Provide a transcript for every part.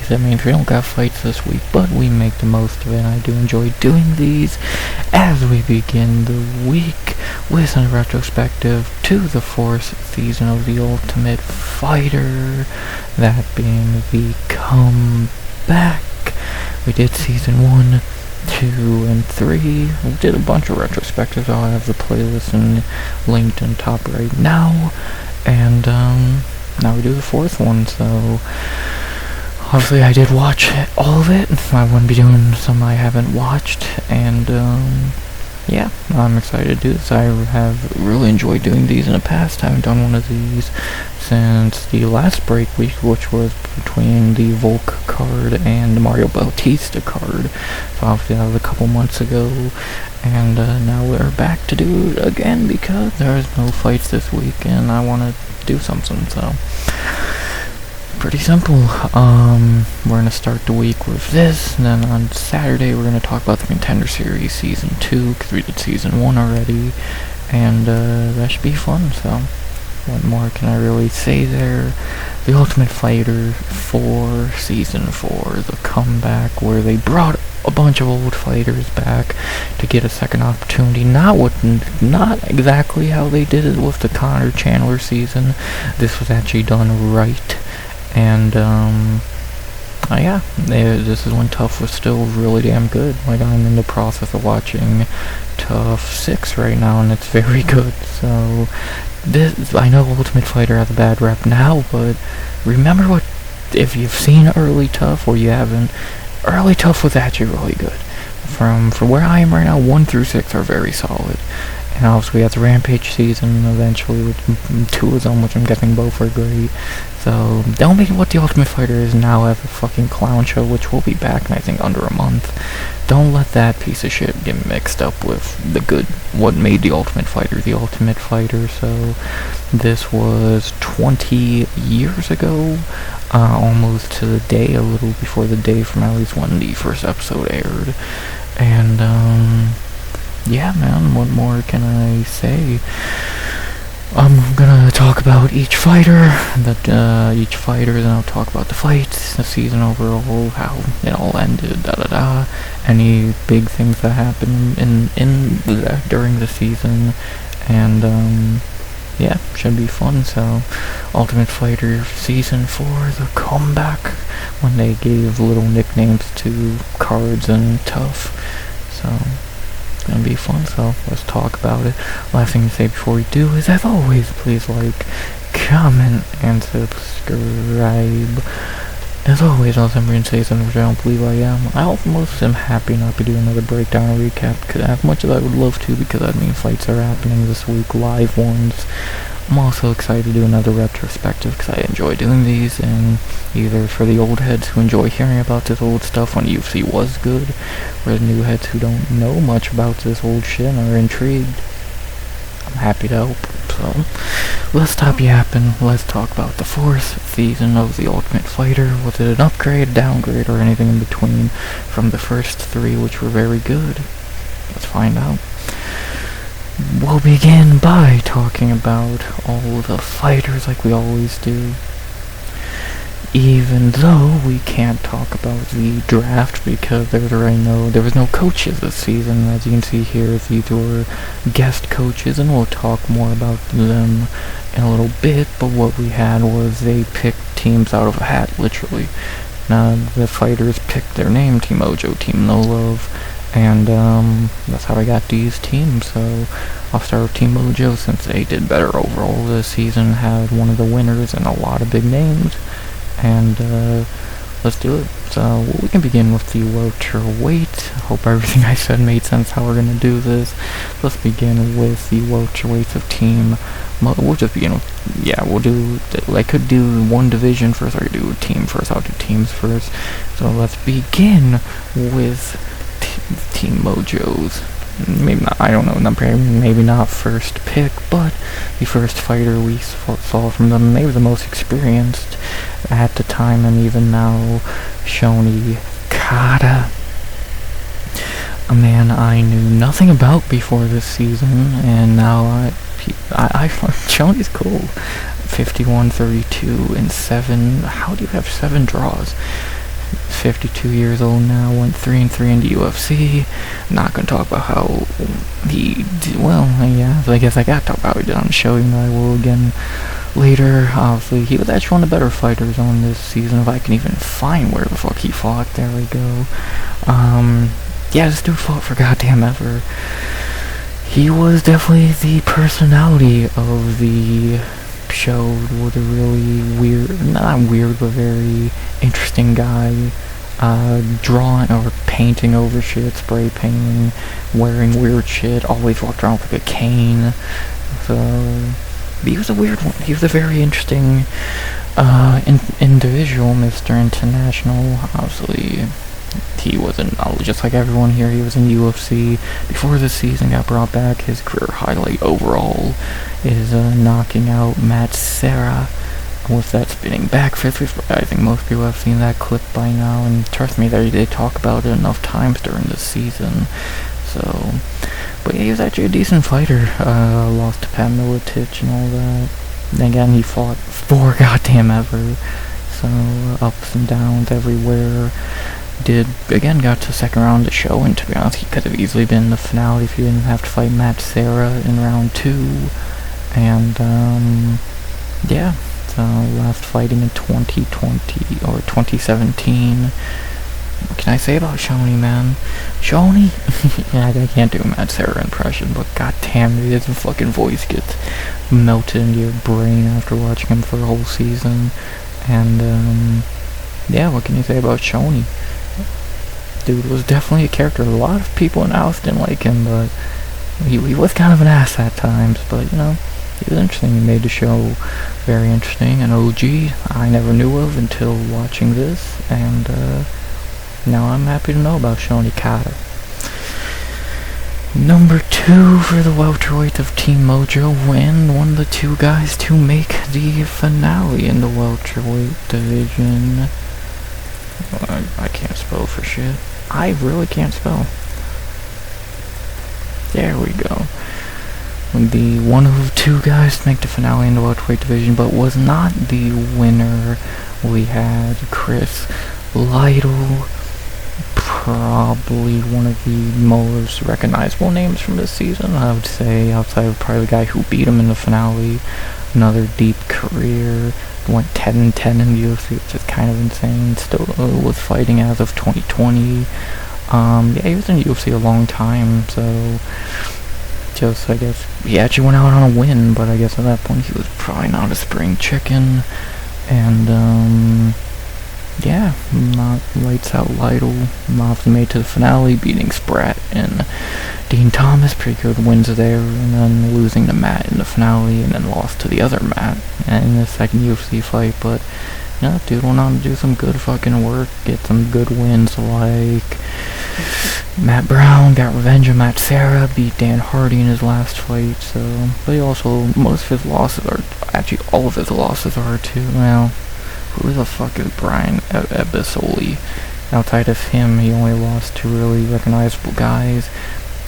because that means we don't got fights this week, but we make the most of it, and I do enjoy doing these as we begin the week with a retrospective to the 4th season of The Ultimate Fighter, that being the comeback. We did season 1, 2, and 3. We did a bunch of retrospectives. I'll have the playlist linked in top right now. And now we do the 4th one, so obviously I did watch all of it. I wouldn't be doing some I haven't watched, and yeah, I'm excited to do this. I have really enjoyed doing these in the past. I haven't done one of these since the last break week, which was between the Volk card and the Mario Bautista card. So obviously that was a couple months ago, and now we're back to do it again because there's no fights this week and I want to do something, so pretty simple. We're going to start the week with this, and then on Saturday we're going to talk about the Contender Series Season 2, because we did Season 1 already, and that should be fun, so what more can I really say there? The Ultimate Fighter 4, Season 4, the comeback, where they brought a bunch of old fighters back to get a second opportunity. Not exactly how they did it with the Connor Chandler season. This was actually done right. And, yeah, this is when TuF was still really damn good. Like, I'm in the process of watching TuF 6 right now, and it's very good. So, I know Ultimate Fighter has a bad rep now, but remember if you've seen early TuF or you haven't, early TuF was actually really good. From where I am right now, 1 through 6 are very solid. And obviously we have the Rampage season eventually with 2 of them, which I'm guessing both are great. So don't make what the Ultimate Fighter is now as a fucking clown show, which will be back in I think under a month. Don't let that piece of shit get mixed up with what made the Ultimate Fighter the Ultimate Fighter. So this was 20 years ago, almost to the day, a little before the day from at least when the first episode aired. And yeah, man, what more can I say? I'm gonna talk about each fighter, then I'll talk about the fights, the season overall, how it all ended, any big things that happened during the season, and yeah, should be fun. So, Ultimate Fighter Season 4, the comeback, when they gave little nicknames to cards and TuF, so it's gonna be fun, so let's talk about it. Last thing to say before we do is, as always, please like, comment, and subscribe. As always, I'll remember and say something which I don't believe I am. I almost am happy not to do another breakdown or recap, because as much as I would love to, because that means fights are happening this week, live ones. I'm also excited to do another retrospective, because I enjoy doing these, and either for the old heads who enjoy hearing about this old stuff when UFC was good, or the new heads who don't know much about this old shit and are intrigued. I'm happy to help. So, let's stop yapping. Let's talk about the 4th season of The Ultimate Fighter. Was it an upgrade, downgrade, or anything in between from the first 3, which were very good? Let's find out. We'll begin by talking about all the fighters like we always do. Even though we can't talk about the draft because there was no coaches this season. As you can see here, these were guest coaches, and we'll talk more about them in a little bit, but what we had was they picked teams out of a hat, literally. Now, the fighters picked their name, Team Mojo, Team No Love, and that's how I got these teams. So I'll start with Team Mojo, since they did better overall this season, had one of the winners and a lot of big names. And let's do it. So we can begin with the welterweight. Hope everything I said made sense how we're gonna do this. Let's begin with the welterweights of Team we'll just begin with, I could do one division first, or I could do a team first. I'll do teams first. So let's begin with Team Mojo's, maybe not, I don't know, maybe not first pick, but the first fighter we saw from them, maybe the most experienced at the time, and even now, Shoni Kata. A man I knew nothing about before this season, and now I Shoni's cool. 51, 32, and 7. How do you have 7 draws? 52 years old now, went 3-3 in the UFC. Not gonna talk about how he did, well, yeah, I guess I gotta talk about how he did on the show, even though I will again later. Obviously, he was actually one of the better fighters on this season, if I can even find where the fuck he fought. There we go. Yeah, this dude fought for goddamn ever. He was definitely the personality of the show, was a really weird, not weird, but very interesting guy, drawing or painting over shit, spray painting, wearing weird shit, always walked around with like a cane, so he was a weird one. He was a very interesting individual, Mr. International. Obviously, he wasn't, just like everyone here, he was in UFC. Before the season got brought back, his career highlight overall is knocking out Matt Serra with that spinning back fist. I think most people have seen that clip by now, and trust me, they talk about it enough times during the season. So, but yeah, he was actually a decent fighter. Lost to Pat Miletich and all that. Then again, he fought for goddamn ever. So, ups and downs everywhere. Got to the second round of the show, and to be honest, he could have easily been the finale if he didn't have to fight Matt Serra in round 2. And, yeah, so last fighting in 2020, or 2017. What can I say about Shoney, man? Shoney? Yeah, I can't do a Matt Serra impression, but goddamn, his fucking voice gets melted into your brain after watching him for a whole season. And, yeah, what can you say about Shoney? Dude was definitely a character. A lot of people in Alice didn't like him, but he was kind of an ass at times. But, you know, he was interesting. He made the show very interesting. An OG I never knew of until watching this, and now I'm happy to know about Shoney Carter. Number 2 for the welterweight of Team Mojo, and one of the 2 guys to make the finale in the welterweight division. I can't spell for shit. I really can't spell. There we go. The one of 2 guys to make the finale in the welterweight division, but was not the winner. We had Chris Lytle, probably one of the most recognizable names from this season, I would say, outside of probably the guy who beat him in the finale. Another deep career, went 10-10 in the UFC, which is kind of insane. Still was fighting as of 2020. Yeah, he was in the UFC a long time, so just, I guess, he actually went out on a win, but I guess at that point he was probably not a spring chicken. And, yeah, not lights out Lytle. Obviously made to the finale, beating Spratt and Dean Thomas. Pretty good wins there, and then losing to Matt in the finale, and then lost to the other Matt in the second UFC fight. But, you know, dude went on to do some good fucking work, get some good wins like Matt Brown, got revenge on Matt Serra, beat Dan Hardy in his last fight. So, but he also, most of his losses are, actually all of his losses are to, well, who the fuck is Brian Ebisoli? Outside of him, he only lost to really recognizable guys.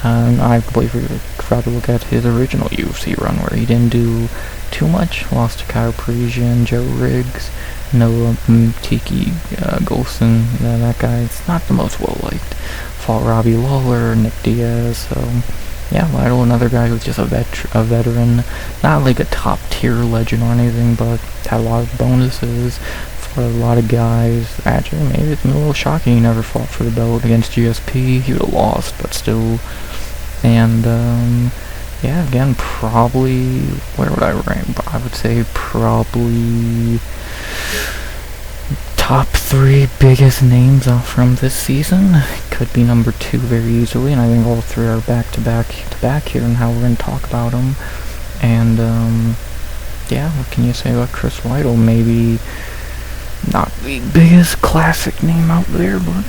I believe we forgot to look at his original UFC run, where he didn't do too much. Lost to Kyle Parisian, Joe Riggs, Noah Tiki Golson. That guy's not the most well-liked. Fought Robbie Lawler, Nick Diaz, so yeah, Lytle, another guy who's just a veteran. Not like a top-tier legend or anything, but had a lot of bonuses for a lot of guys. Actually, maybe it's a little shocking he never fought for the belt against GSP. He would have lost, but still. And, yeah, again, probably, where would I rank? I would say probably top 3 biggest names from this season. Could be number 2 very easily, and I think all 3 are back here and how we're going to talk about them. And, yeah, what can you say about Chris Lytle? Maybe not the biggest classic name out there, but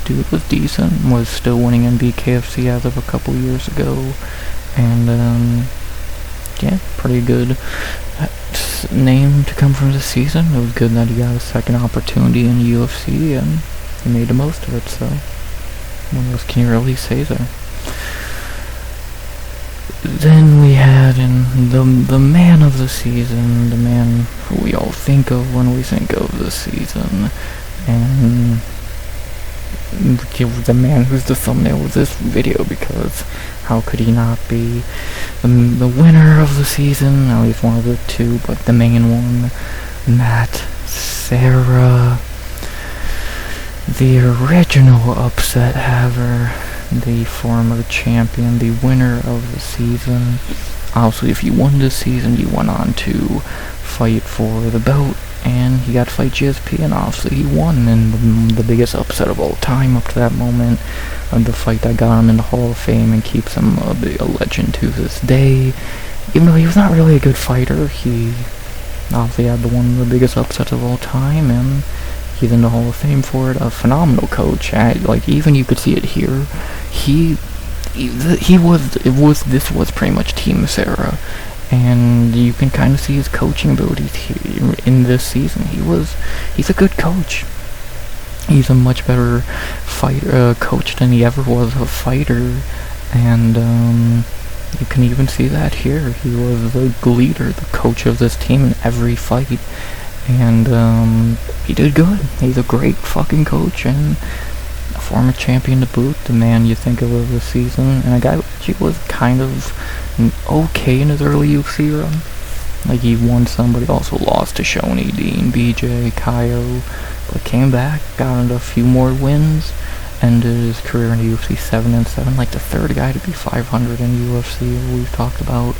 dude was decent, was still winning in BKFC as of a couple years ago, and yeah, pretty good name to come from this season. It was good that he got a second opportunity in UFC, and he made the most of it, so what else can you really say there? Then we had in the man of the season, the man who we all think of when we think of the season, and the man who's the thumbnail of this video, because how could he not be the winner of the season? At least one of the two, but the main one, Matt Serra, the original upset haver, the former champion, the winner of the season. Obviously, if you won this season, you went on to fight for the belt, and he got to fight GSP, and obviously he won in the biggest upset of all time up to that moment. The fight that got him in the Hall of Fame and keeps him a legend to this day. Even though he was not really a good fighter, he obviously had one of the biggest upsets of all time, and he's in the Hall of Fame for it. A phenomenal coach. Like, even you could see it here. This was pretty much Team Serra, and you can kind of see his coaching abilities here in this season. He's a good coach. He's a much better coach than he ever was a fighter, and you can even see that here. He was the leader, the coach of this team in every fight, and he did good. He's a great fucking coach, and a former champion to boot, the man you think of this season, and a guy who was kind of okay in his early UFC run. Like, he won some, but he also lost to Shoney, Dean, BJ, Kaio, but came back, got into a few more wins, ended his career in the UFC 7-7, like the third guy to be 500 in UFC we've talked about,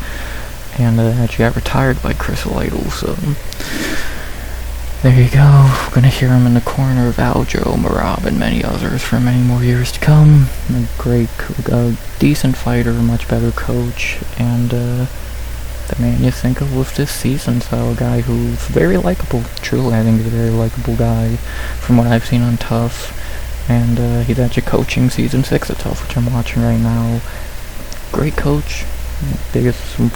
and actually got retired by Chris Lytle, so there you go. We're gonna hear him in the corner of Aljo, Marab, and many others for many more years to come. A great, decent fighter, much better coach, and the man you think of with this season. So a guy who's very likable. Truly, I think he's a very likable guy from what I've seen on TuF. And he's actually coaching season 6 of TuF, which I'm watching right now. Great coach.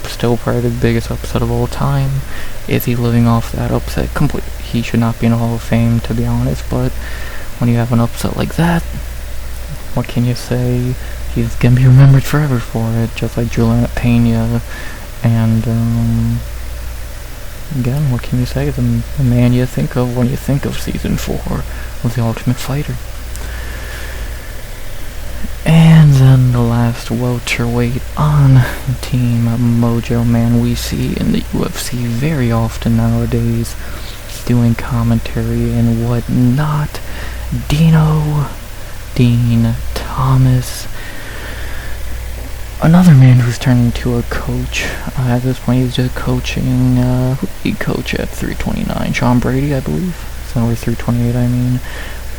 Still probably the biggest upset of all time. Is he living off that upset? He should not be in the Hall of Fame, to be honest, but when you have an upset like that, what can you say? He's gonna be remembered forever for it, just like Julian Pena. And again, what can you say? The man you think of when you think of season 4 of The Ultimate Fighter. And then the last welterweight on Team Mojo, man we see in the UFC very often nowadays, doing commentary and whatnot, Dean Thomas. Another man who's turned into a coach. At this point, he's just coaching, who did he coach at 329? Sean Brady, I believe. So, or 328, I mean.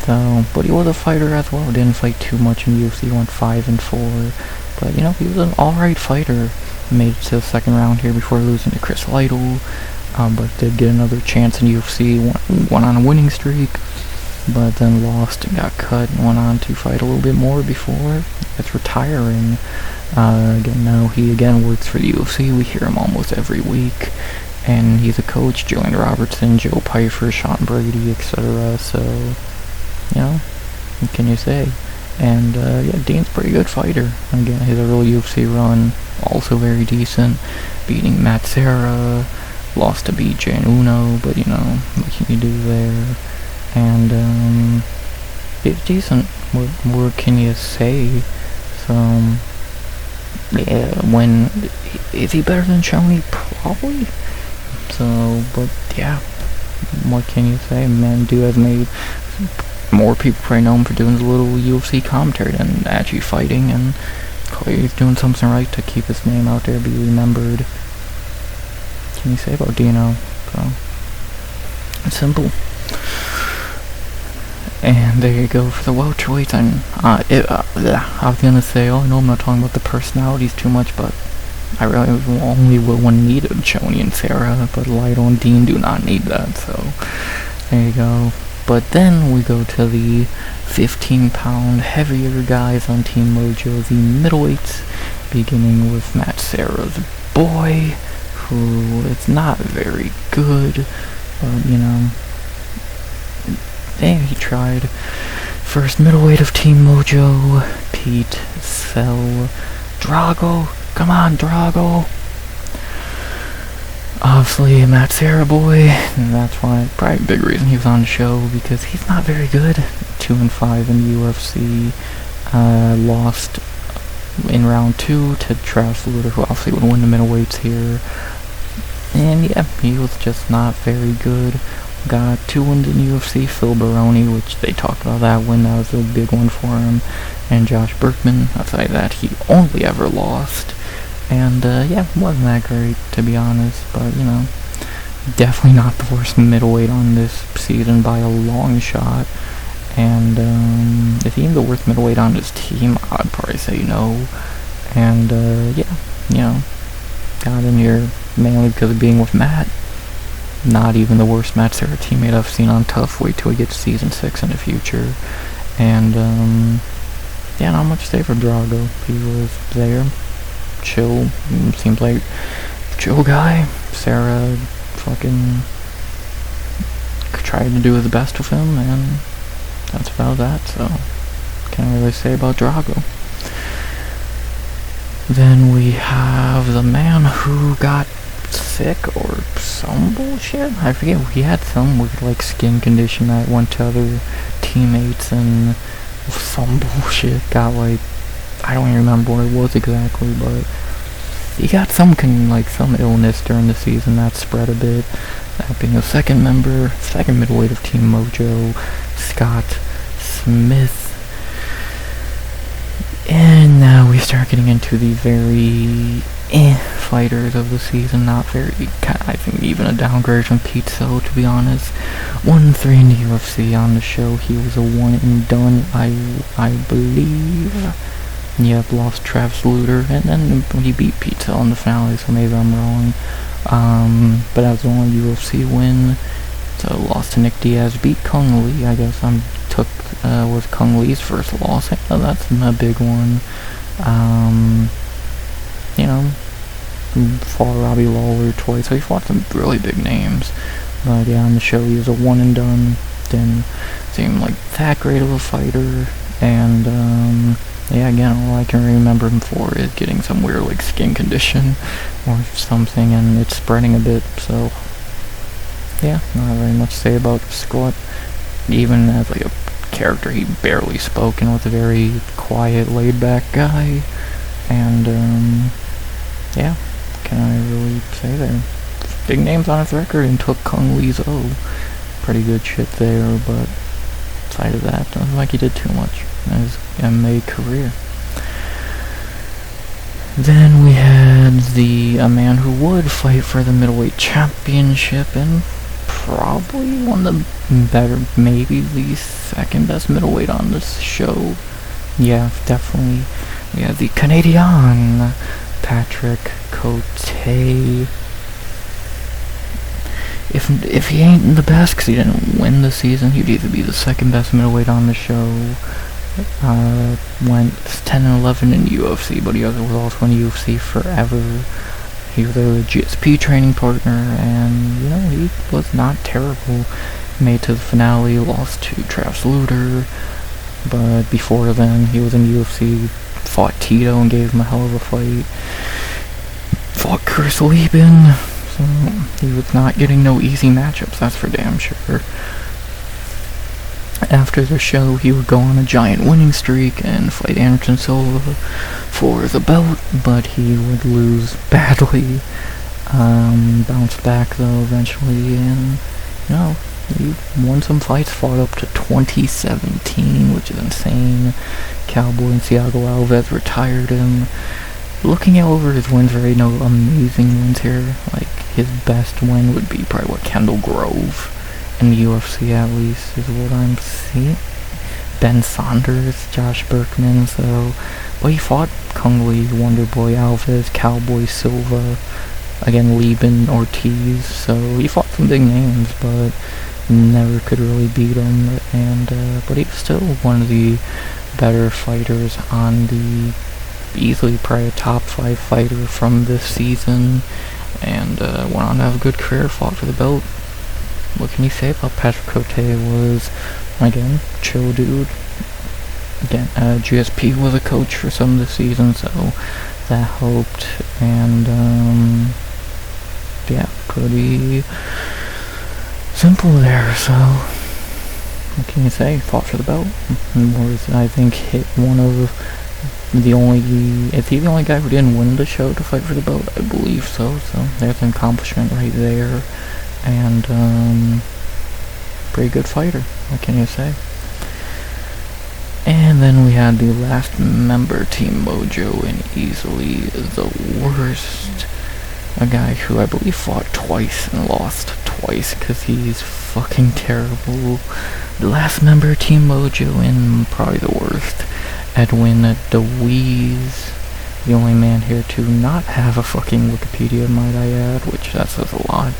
So, but he was a fighter as well. Didn't fight too much in UFC. Went 5-4. But, you know, he was an alright fighter. Made it to the second round here before losing to Chris Lytle. But did get another chance in UFC. Went on a winning streak. But then lost and got cut and went on to fight a little bit more before it's retiring. Again, now he again works for the UFC. We hear him almost every week. And he's a coach. Julian Robertson, Joe Pyfer, Sean Brady, etc. So, you know, what can you say? And, yeah, Dean's a pretty good fighter. Again, his early UFC run, also very decent. Beating Matt Serra, lost to BJ and Uno, but, you know, what can you do there? And, it's decent. What more can you say? So, yeah, is he better than Shoney? Probably. So, but, yeah, what can you say? Man, dude has made more people probably know him for doing his little UFC commentary than actually fighting, and he's doing something right to keep his name out there, be remembered. What can you say about Dino? So, it's simple. And there you go for the welterweights. And I was gonna say, oh, I know I'm not talking about the personalities too much, but I really only one needed Shoney and Serra, but Lytle and Dean do not need that. So there you go. But then we go to the 15-pound heavier guys on Team Mojo, the middleweights, beginning with Matt Serra's boy, who is not very good, but, you know, and he tried. First middleweight of Team Mojo, Pete Drago. Come on, Drago. Obviously, Matt Sarah boy, and that's why probably a big reason he was on the show, because he's not very good. 2-5 in the UFC. Lost in round 2 to Travis Lutter, who obviously would win the middleweights here. And yeah, he was just not very good. Got 2 wins in UFC, Phil Baroni, which they talked about that win, that was a big one for him, and Josh Berkman, outside that he only ever lost. And yeah, wasn't that great, to be honest, but you know, definitely not the worst middleweight on this season by a long shot. And if he's the worst middleweight on his team, I'd probably say no. And yeah, you know, got in here mainly because of being with Matt. Not even the worst Matt Serra teammate I've seen on TuF. Wait till we get to season 6 in the future. And yeah, not much to say for Drago. He was there, chill, seems like chill guy. Serra fucking tried to do his best with him, and that's about that, so can't really say about Drago. Then we have the man who got sick or some bullshit. I forget, he had some weird like skin condition that went to other teammates, and some bullshit got like, I don't even remember what it was exactly, but he got some some illness during the season that spread a bit. That being the second middleweight of Team Mojo, Scott Smith. And now we start getting into the very fighters of the season. Not very, I think even a downgrade from Pizzo, to be honest. 1-3 in the UFC on the show. He was a one and done, I believe. Yep, lost Travis Lutter, and then he beat Pizzo in the finale, so maybe I'm wrong. But that was the only UFC win. So lost to Nick Diaz, beat Kung Lee. I guess was Kung Lee's first loss. Oh, that's a big one. You know, fought Robbie Lawler twice, so he fought some really big names. But yeah, on the show he was a one and done. Didn't seem like that great of a fighter, and yeah, again, all I can remember him for is getting some weird like skin condition or something, and it's spreading a bit, so yeah, not very much to say about Scott. Even as like a character, he barely spoke and was a very quiet, laid-back guy, and yeah, can I really say there? Big names on his record, and took Kung Lee's O. Pretty good shit there, but aside of that, doesn't like he did too much in his MMA career. Then we had a man who would fight for the middleweight championship, and probably one of the better, maybe the second best middleweight on this show. Yeah, definitely. We have the Canadian Patrick Cote. If he ain't the best, because he didn't win the season, he'd either be the second best middleweight on the show. Went 10-11 in UFC, but he was also in UFC forever. He was a GSP training partner, and you know, he was not terrible. Made to the finale, lost to Travis Lutter, but before then he was in UFC, fought Tito and gave him a hell of a fight. Fought Chris Lieben, so he was not getting no easy matchups, that's for damn sure. After the show, he would go on a giant winning streak and fight Anderson Silva for the belt, but he would lose badly. Bounced back though eventually, and you know, he won some fights, fought up to 2017, which is insane. Cowboy and Thiago Alves retired him. Looking over his wins, there ain't no amazing wins here. Like, his best win would be probably Kendall Grove. In the UFC, at least, is what I'm seeing. Ben Saunders, Josh Berkman, so... But he fought Kung Lee, Wonderboy Alves, Cowboy Silva, again, Lieben, Ortiz, so he fought some big names, but never could really beat him, and, but he was still one of the better fighters on the... easily probably a top 5 fighter from this season, and, went on to have a good career, fought for the belt. What can you say about Patrick Cote? Was, again, chill dude. Again, GSP was a coach for some of the season, so that helped. And, yeah, pretty simple there. So what can you say? Fought for the belt. Was, I think, hit one of the only... Is he the only guy who didn't win the show to fight for the belt? I believe so. So there's an accomplishment right there. And, pretty good fighter. What can you say? And then we had the last member, Team Mojo, and easily the worst. A guy who I believe fought twice and lost twice because he's fucking terrible. The last member, Team Mojo, and probably the worst, Edwin DeWeese. The only man here to not have a fucking Wikipedia, might I add, which that says a lot.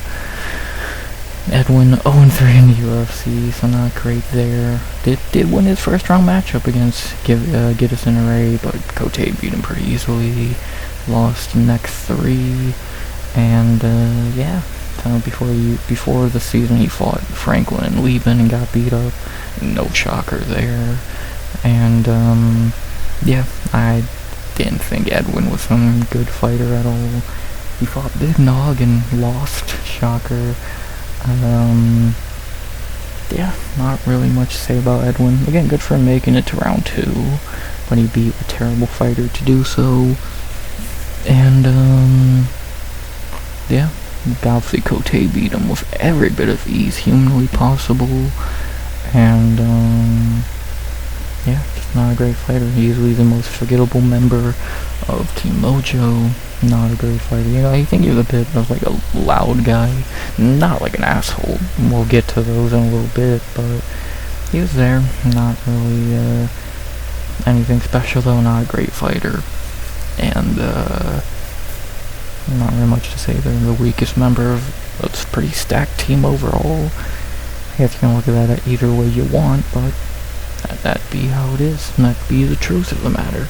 Edwin 0-3 in the UFC, so not great there. Did win his first round matchup against Giddison Ray, but Cote beat him pretty easily. Lost next 3. And, yeah, before the season he fought Franklin and Lieben and got beat up. No shocker there. And, yeah, I didn't think Edwin was some good fighter at all. He fought Big Nog and lost. Shocker. Yeah, not really much to say about Edwin. Again, good for him making it to round 2, but he beat a terrible fighter to do so. And, yeah, obviously Cote beat him with every bit of ease humanly possible. And, yeah, just not a great fighter. Easily the most forgettable member of Team Mojo. Not a great fighter. You know, I think he was a bit of like a loud guy. Not like an asshole. We'll get to those in a little bit, but he was there. Not really anything special though. Not a great fighter. And not really much to say. They're the weakest member of a pretty stacked team overall. I guess you can look at that either way you want, but that be how it is. And that be the truth of the matter.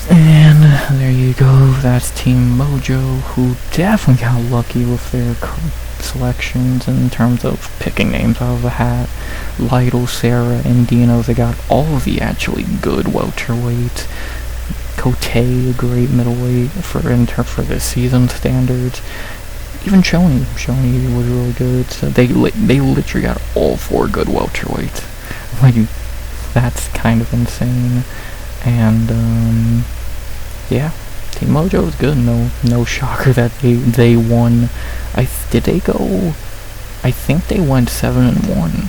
And there you go, that's Team Mojo, who definitely got lucky with their selections in terms of picking names out of a hat. Lytle, Sarah, and Dino, they got all of the actually good welterweights. Cote, a great middleweight for this season standards. Even Shoney was really good. So they literally got all 4 good welterweights. Like, that's kind of insane. And, yeah, Team Mojo was good. No shocker that they won. I think they went 7-1.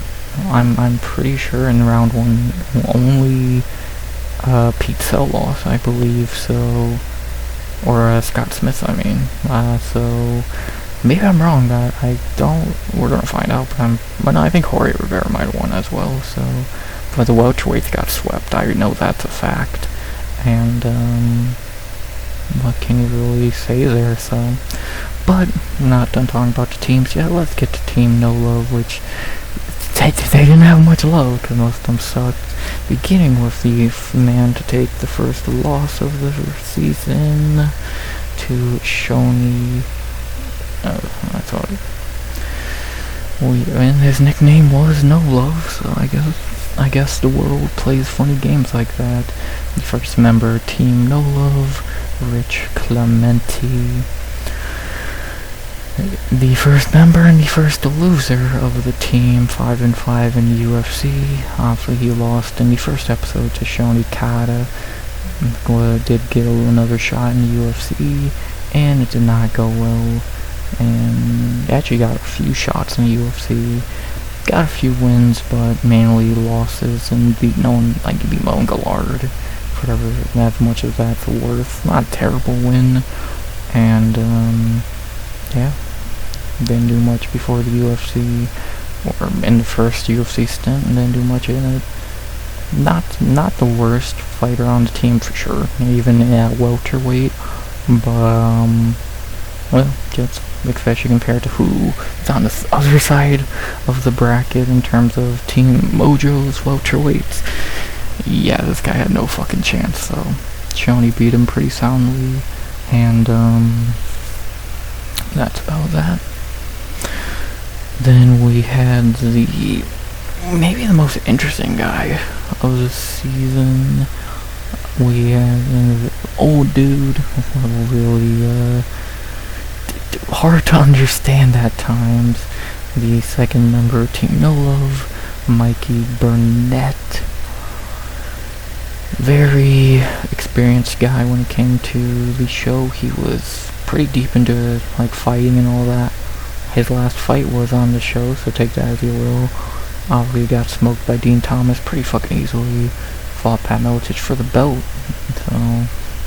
I'm pretty sure in round 1 only Pete Sell lost, I believe. So, or Scott Smith, I mean. So maybe I'm wrong. That we're gonna find out. But no, I think Jorge Rivera might have won as well. So. But the welterweights got swept. I know that's a fact. And, what can you really say there? So, but I'm not done talking about the teams yet. Let's get to Team No Love, which they didn't have much love because most of them sucked. Beginning with the man to take the first loss of the season to Shoney. I thought. And his nickname was No Love, so I guess the world plays funny games like that. The first member, Team No Love, Rich Clementi. The first member and the first loser of the team, 5-5 in UFC. Obviously he lost in the first episode to Shoney Kata. Did get another shot in the UFC, and it did not go well. And actually got a few shots in the UFC. Got a few wins, but mainly losses, and beat Moen Gallard. Whatever, as much as that's worth. Not a terrible win. And, yeah. Didn't do much before the UFC, or in the first UFC stint, and didn't do much in it. Not the worst fighter on the team for sure, even at welterweight, but, well, just especially compared to who is on the other side of the bracket in terms of Team Mojo's welterweights. Yeah, this guy had no fucking chance, so Shoney beat him pretty soundly, and, that's about that. Then we had maybe the most interesting guy of the season, we had an old dude, really hard to understand at times. The second member of Team No Love, Mikey Burnett. Very experienced guy when it came to the show. He was pretty deep into like fighting and all that. His last fight was on the show, so take that as you will. Obviously got smoked by Dean Thomas pretty fucking easily. Fought Pat Miletich for the belt. So,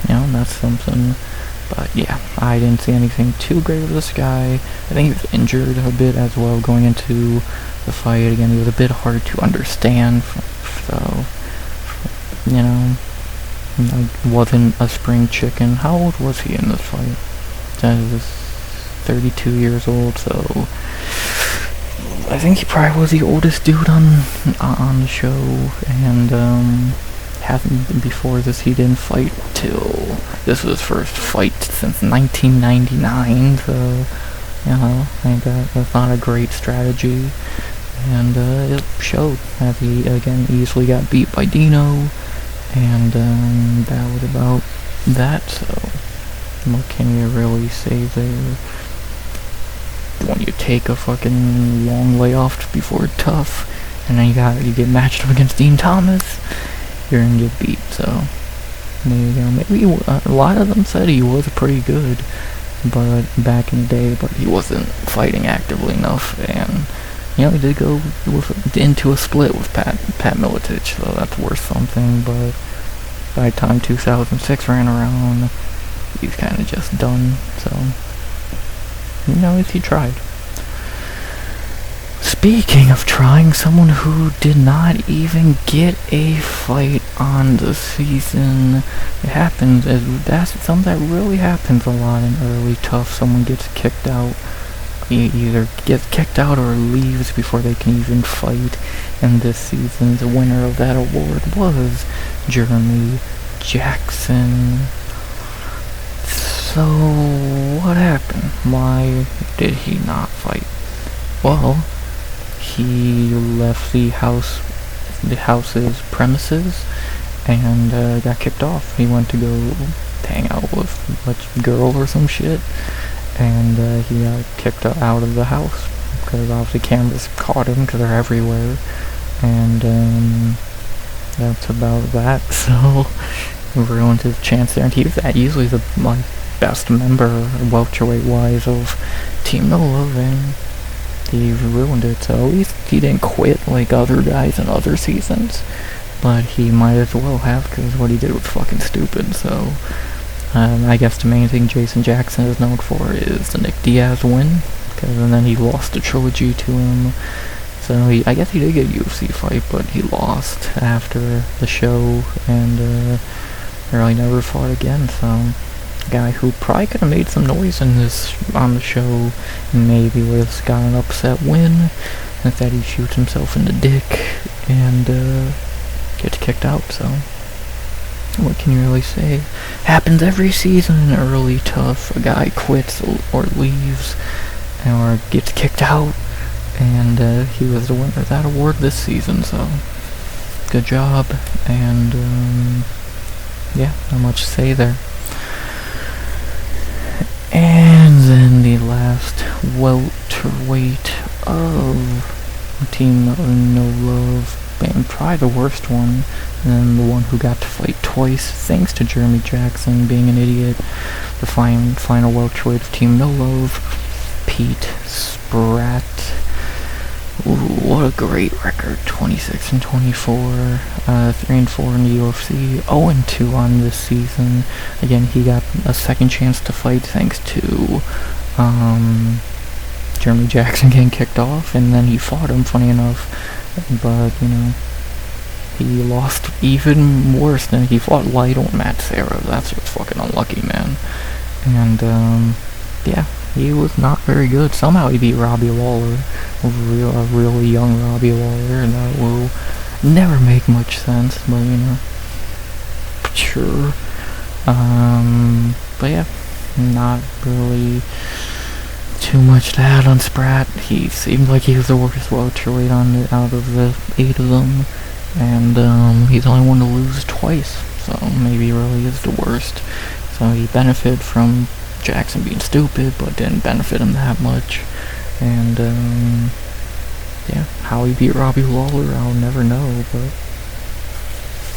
you know, that's something. But yeah, I didn't see anything too great with this guy. I think he was injured a bit as well going into the fight. Again, he was a bit hard to understand. So, you know, wasn't a spring chicken. How old was he in this fight? He was 32 years old, so I think he probably was the oldest dude on the show, and hasn't before this. He didn't fight till this was his first fight since 1999. So you know, I think that's not a great strategy, and it showed as he again easily got beat by Dino, and that was about that. So what can you really say there? When you take a fucking long layoff before TuF, and then you get matched up against Dean Thomas, you're gonna get beat. So there you go. Maybe a lot of them said he was pretty good, but back in the day, but he wasn't fighting actively enough, and you know he did go into a split with Pat Miletich, so that's worth something. But by the time 2006 ran around, he's kind of just done. So. You know, he tried. Speaking of trying, someone who did not even get a fight on the season. It happens, that's something that really happens a lot in early TuF. Someone gets kicked out, either gets kicked out or leaves before they can even fight. And this season's winner of that award was Jeremy Jackson. So, what happened? Why did he not fight? Well, he left the house's premises, and got kicked off. He went to go hang out with a girl or some shit, and he got kicked out of the house, because obviously cameras caught him, because they're everywhere, and that's about that. So, ruined his chance there, and he was usually the best member welterweight-wise of Team No Love, and he ruined it. So at least he didn't quit like other guys in other seasons, but he might as well have, because what he did was fucking stupid. So I guess the main thing Jason Jackson is known for is the Nick Diaz win, and then he lost the trilogy to him. So I guess he did get a UFC fight, but he lost after the show, and really never fought again. So guy who probably could have made some noise on the show, and maybe would have got an upset win. Instead he shoots himself in the dick and gets kicked out. So what can you really say? Happens every season in early TuF. A guy quits or leaves or gets kicked out, and he was the winner of that award this season. So good job, and yeah, not much to say there. And then the last welterweight of Team No Love, and probably the worst one, and the one who got to fight twice, thanks to Jeremy Jackson being an idiot. The final welterweight of Team No Love, Pete Spratt. Ooh, what a great record, 26-24, 3-4 in the UFC, 0-2 on this season. Again, he got a second chance to fight thanks to Jeremy Jackson getting kicked off, and then he fought him, funny enough, but, you know, he lost even worse than he fought light on Matt Serra. That's just fucking unlucky, man. And, yeah. He was not very good. Somehow he beat Robbie Lawler, a really young Robbie Lawler, and that will never make much sense, but you know, sure. But yeah, not really too much to add on Spratt. He seemed like he was the worst welterweight out of the 8 of them, and he's the only one to lose twice. so maybe he really is the worst. So he benefited from Jackson being stupid, but didn't benefit him that much. And, yeah, how he beat Robbie Lawler, I'll never know, but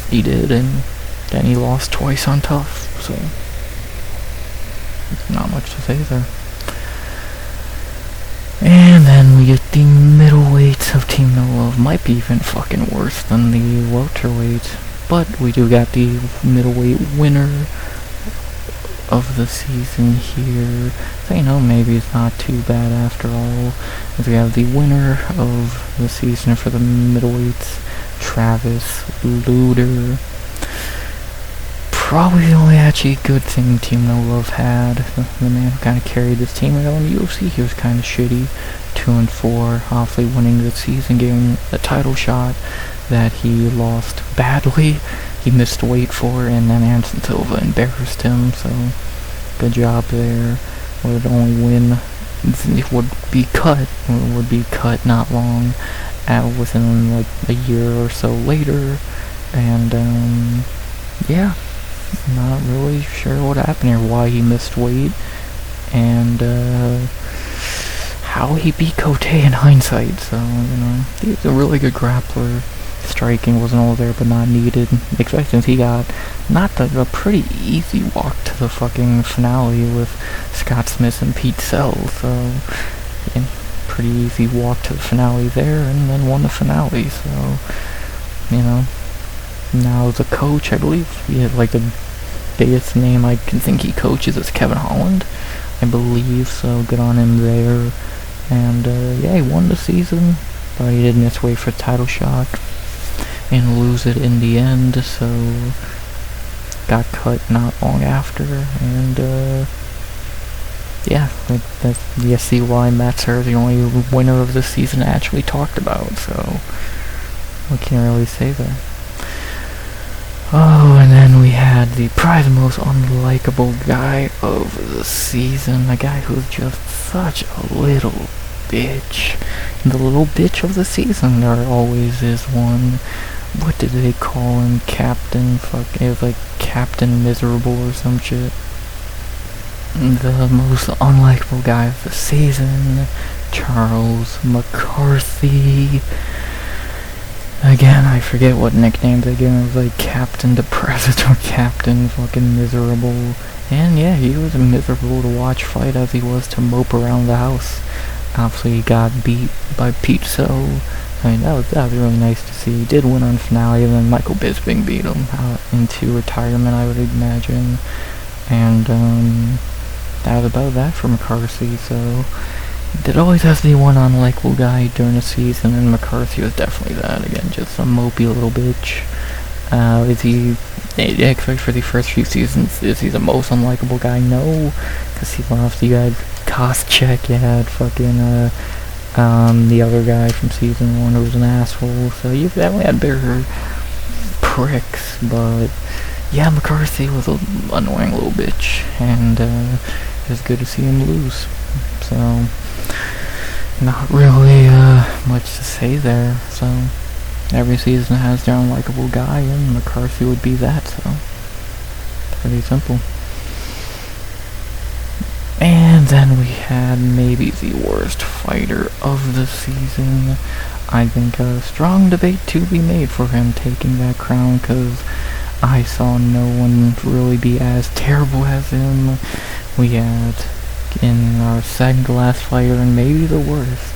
he did, and then he lost twice on TuF, so not much to say there. And then we get the middleweights of Team No Love. Might be even fucking worse than the welterweight, but we do got the middleweight winner of the season here. So, you know, maybe it's not too bad after all. As we have the winner of the season for the middleweights, Travis Luter. Probably the only actually good thing Team No Love had. The man who kind of carried this team. I know in the UFC he was kind of shitty. 2-4, obviously winning the season, getting a title shot that he lost badly. He missed weight for, and then Anderson Silva embarrassed him, so good job there. Would only win, it would be cut not long, within like a year or so later, and yeah, not really sure what happened here, why he missed weight, and how he beat Cote in hindsight. So, you know, he's a really good grappler. Striking wasn't all there, but not needed, especially since he got a pretty easy walk to the fucking finale with Scott Smith and Pete Sell. So, yeah, pretty easy walk to the finale there, and then won the finale. So, you know, now the coach, I believe, he had like the biggest name I can think he coaches is Kevin Holland, I believe. So good on him there. And yeah, he won the season, but he did miss weight for a title shot and lose it in the end, so got cut not long after, and yeah, that's you see why Matt Serra, the only winner of the season, actually talked about, so what can I really say there? Oh, and then we had the probably the most unlikable guy of the season, a guy who's just such a little bitch. The little bitch of the season, there always is one. What did they call him? Captain it was like Captain Miserable or some shit. The most unlikable guy of the season, Charles McCarthy. Again, I forget what nickname they gave him. It was like Captain Depressed or Captain fucking Miserable. And yeah, he was miserable to watch fight as he was to mope around the house. Obviously, he got beat by Pete, so I mean, that was really nice to see. He did win on finale, and then Michael Bisping beat him into retirement, I would imagine. And that was about that for McCarthy, so there always has to be one unlikable guy during the season, and McCarthy was definitely that. Again, just a mopey little bitch. Is he, except for the first few seasons, is he the most unlikable guy? No, because he lost. You had Koscheck, you had fucking, the other guy from season 1 who was an asshole, so you've definitely had bigger pricks, but yeah, McCarthy was an annoying little bitch, and it's good to see him lose, so not really much to say there. So every season has their unlikable guy, and McCarthy would be that, so pretty simple. And then we had maybe the worst fighter of the season. I think a strong debate to be made for him taking that crown, because I saw no one really be as terrible as him. We had, in our second to last fighter, and maybe the worst,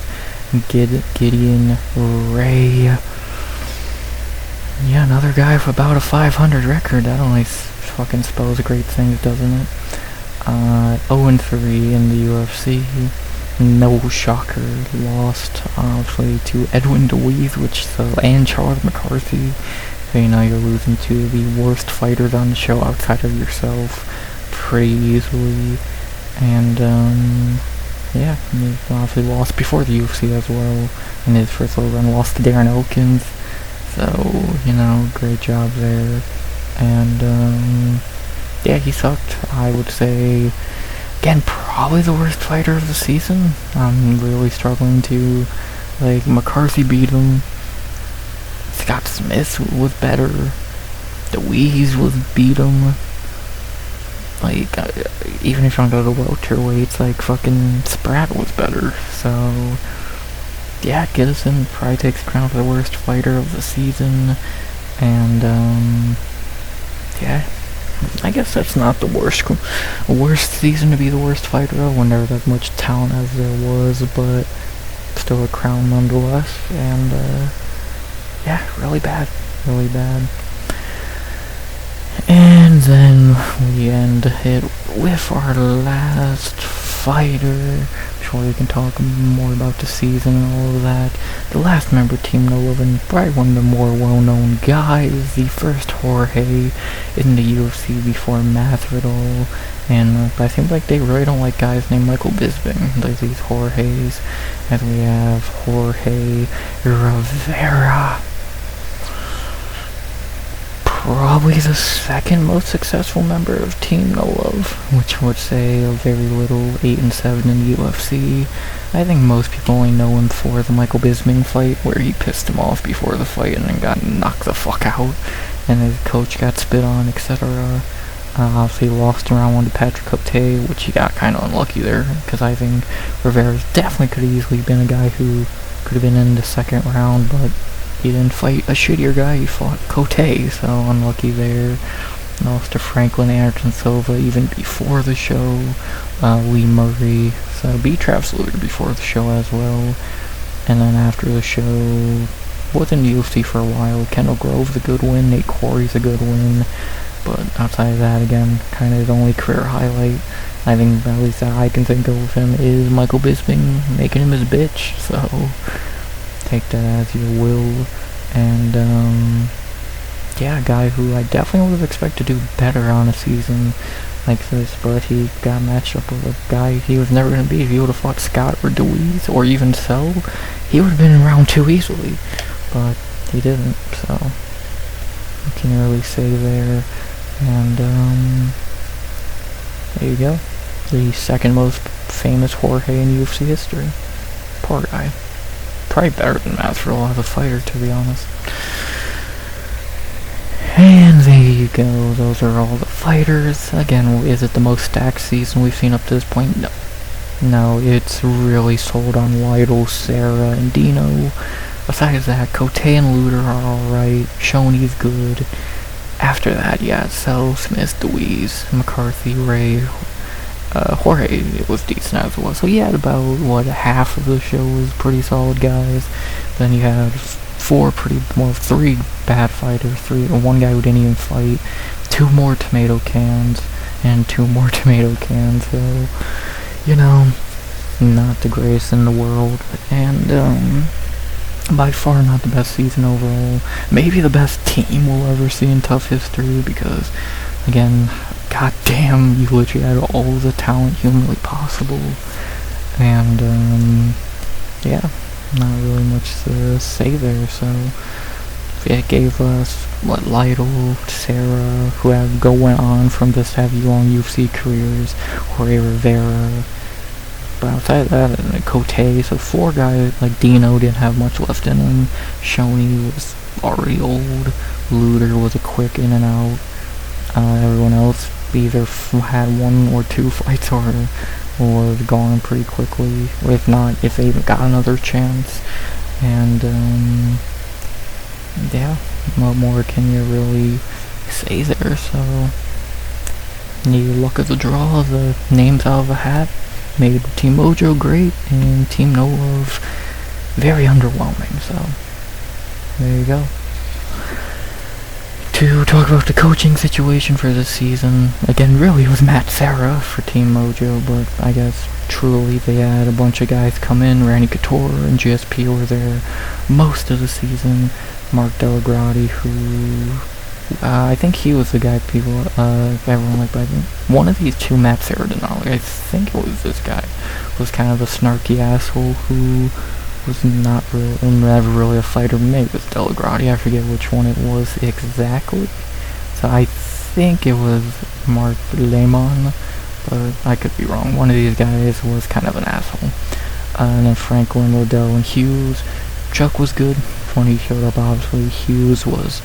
Gideon Ray. Yeah, another guy with about a 500 record. That only fucking spells great things, doesn't it? 0-3 in the UFC. No shocker. Lost, obviously, to Edwin DeWeese, and Charles McCarthy. So, you know, you're losing to the worst fighters on the show outside of yourself pretty easily. And, yeah, he obviously lost before the UFC as well. In his first little run, lost to Darren Elkins. So, you know, great job there. And, yeah, he sucked. I would say, again, probably the worst fighter of the season. I'm really struggling to, like, McCarthy beat him. Scott Smith was better. Deweese was beat him. Like, even if you want to go to welterweights, like, fucking Spratt was better. So, yeah, Giddison probably takes the crown for the worst fighter of the season. And, yeah, I guess that's not the worst season to be the worst fighter of when there was as much talent as there was, but still a crown nonetheless. And, yeah, really bad. And then we end it with our last fighter. Sure, we can talk more about the season and all of that. The last member of Team No Love, and probably one of the more well-known guys, the first Jorge in the UFC before Masvidal. And I seem like they really don't like guys named Michael Bisping. Like these Jorges, as we have Jorge Rivera. Probably the second most successful member of Team No Love, which would say a very little 8-7 in the UFC. I think most people only know him for the Michael Bisping fight, where he pissed him off before the fight and then got knocked the fuck out, and his coach got spit on, etc. Obviously lost in round 1 to Patrick Cote, which he got kind of unlucky there, because I think Rivera definitely could have easily been a guy who could have been in the second round, but he didn't fight a shittier guy, he fought Cote, so unlucky there. Lost to Franklin Anderson Silva even before the show. Lee Murray, so beat Travis Lutter before the show as well. And then after the show, was in the UFC for a while. Kendall Grove's a good win, Nate Quarry's a good win. But outside of that, again, kind of his only career highlight, I think, at least that I can think of him, is Michael Bisping making him his bitch, so take that as you will. And yeah, a guy who I definitely would have expected to do better on a season like this, but he got matched up with a guy he was never going to be. If he would have fought Scott or Deweese, or even So, he would have been in round 2 easily, but he didn't, so I can't really say there. And there you go, the second most famous Jorge in UFC history. Poor guy. Probably better than Masvidal as a fighter, to be honest. And there you go, those are all the fighters. Again, is it the most stacked season we've seen up to this point? No. No, it's really sold on Lytle, Sarah, and Dino. Besides that, Cote and Luter are alright, Shoney's good. After that, yeah, So, Smith, Deweese, McCarthy, Ray, Jorge, it was decent as well. So you had about, half of the show was pretty solid guys. Then you had 3 bad fighters, one guy who didn't even fight, 2 more tomato cans, and 2 more tomato cans, so, you know, not the greatest in the world, and, by far not the best season overall. Maybe the best team we'll ever see in TuF history, because, again, goddamn, you literally had all the talent humanly possible, and, yeah, not really much to say there. So it gave us Lytle, Sarah, who went on from just have long UFC careers, Jorge Rivera. But outside of that, and Cote, so 4 guys. Like Dino didn't have much left in him. Shoney was already old. Luter was a quick in and out. Everyone else either had 1 or 2 fights or was gone pretty quickly, if not, if they even got another chance. And yeah, what more can you really say there? So you look at the draw, the names out of a hat made Team Mojo great and Team No Love very underwhelming. So there you go. To talk about the coaching situation for this season, again, really it was Matt Serra for Team Mojo, but I guess truly they had a bunch of guys come in. Randy Couture and GSP were there most of the season. Mark Delagrati, who I think he was the guy people everyone liked, but I think one of these 2 Matt Serra did not like. I think it was this guy, was kind of a snarky asshole who was never really a fighter. Maybe it was Delagrati, I forget which one it was exactly. So I think it was Mark Lehman, but I could be wrong. One of these guys was kind of an asshole. And then Franklin, Liddell, and Hughes. Chuck was good when he showed up, obviously. Hughes was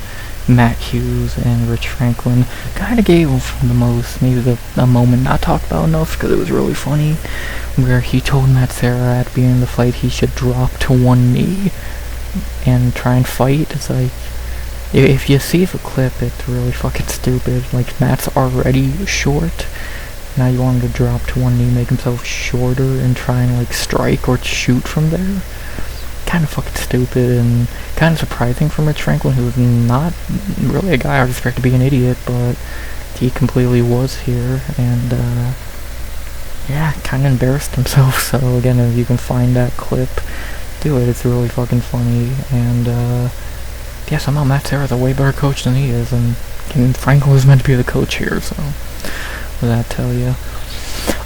Matt Hughes and Rich Franklin kind of gave the most, maybe a moment not talked about enough because it was really funny, where he told Matt Serra at the beginning of the fight he should drop to one knee and try and fight. It's like, if you see the clip, it's really fucking stupid. Like, Matt's already short. Now you want him to drop to one knee, make himself shorter, and try and, like, strike or shoot from there. Kind of fucking stupid and kind of surprising from Rich Franklin, who's not really a guy I would expect to be an idiot, but he completely was here, and, yeah, kind of embarrassed himself. So, again, if you can find that clip, do it. It's really fucking funny, and, yeah, somehow Matt Serra's a way better coach than he is, and Franklin was meant to be the coach here, so what does that tell you?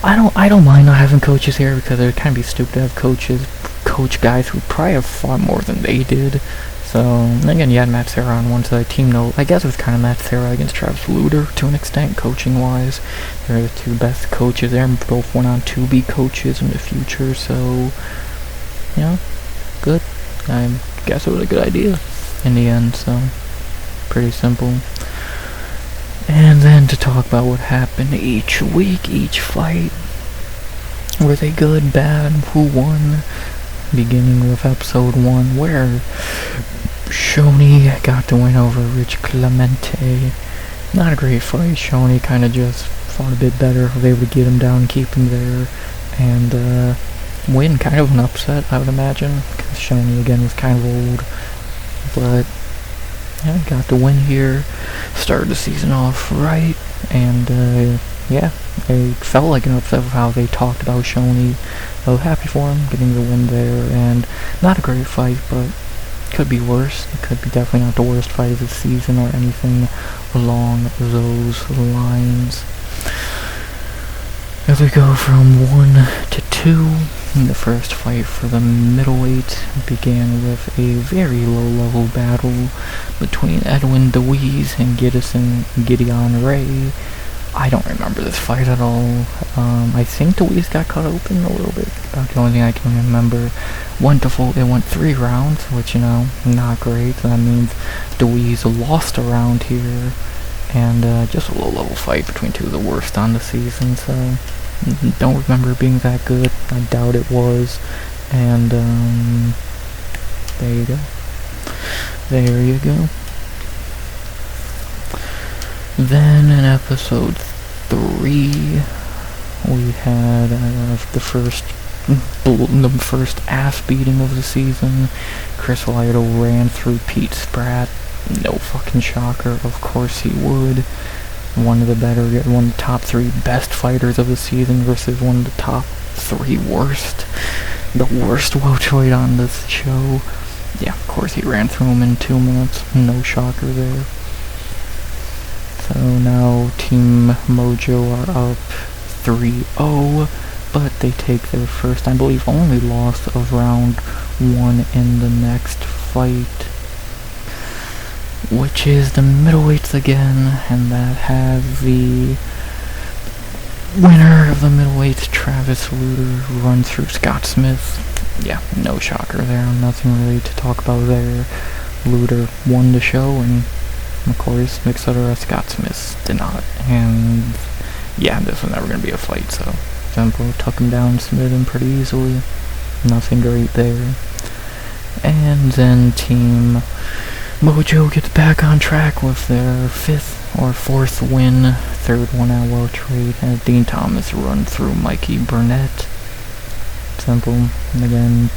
I don't mind not having coaches here, because it would kind of be stupid to have coach guys who probably have far more than they did. So, again, you had Matt Serra on one side, team note. I guess it was kind of Matt Serra against Travis Luter, to an extent, coaching-wise. They're the two best coaches there, and both went on to be coaches in the future, so, you know, good. I guess it was a good idea in the end, so pretty simple. And then to talk about what happened each week, each fight. Were they good, bad, who won? Beginning with episode 1, where Shoney got the win over Rich Clemente. Not a great fight. Shoney kind of just fought a bit better, was able to get him down, keep him there, and win. Kind of an upset, I would imagine, because Shoney again was kind of old. But yeah, got the win here. Started the season off right, and yeah, it felt like an upset of how they talked about Shoney. I was happy for him getting the win there, and not a great fight, but could be worse. It could be definitely not the worst fight of the season or anything along those lines. As we go from 1 to 2, the first fight for the middleweight began with a very low-level battle between Edwin DeWeese and Gideon Ray. I don't remember this fight at all. I think DeWeese got cut open a little bit. About the only thing I can remember. It went 3 rounds, which, you know, not great. That means DeWeese lost a round here. And just a low-level fight between two of the worst on the season, so don't remember it being that good. I doubt it was. And there you go. There you go. Then in episode 3, we had the first ass beating of the season. Chris Lido ran through Pete Spratt. No fucking shocker. Of course he would. One of the top 3 best fighters of the season versus one of the top 3 worst. The worst welterweight on this show. Yeah, of course he ran through him in 2 minutes. No shocker there. So now Team Mojo are up 3-0, but they take their first, I believe, only loss of round 1 in the next fight, which is the middleweights again, and that has the winner of the middleweights, Travis Luter, run through Scott Smith. Yeah, no shocker there, nothing really to talk about there. Luter won the show, and of course, Mixer Scott Smith did not. And yeah, this was never going to be a fight, so simple. Took him down, submitted him pretty easily. Nothing great there. And then Team Mojo gets back on track with their 5th or 4th win. 3rd one at welterweight, as Dean Thomas run through Mikey Burnett. Simple. And again,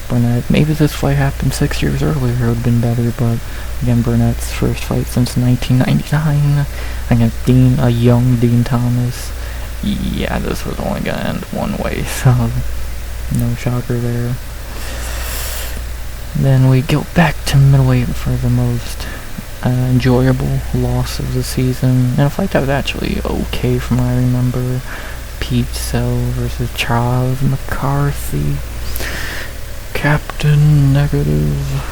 Burnett, maybe this fight happened 6 years earlier, it would have been better, but again, Burnett's first fight since 1999 against a young Dean Thomas. Yeah, this was only gonna end one way, so no shocker there. Then we go back to middleweight for the most enjoyable loss of the season, and a fight that was actually okay from what I remember. Pete Sell versus Charles McCarthy. Captain Negative.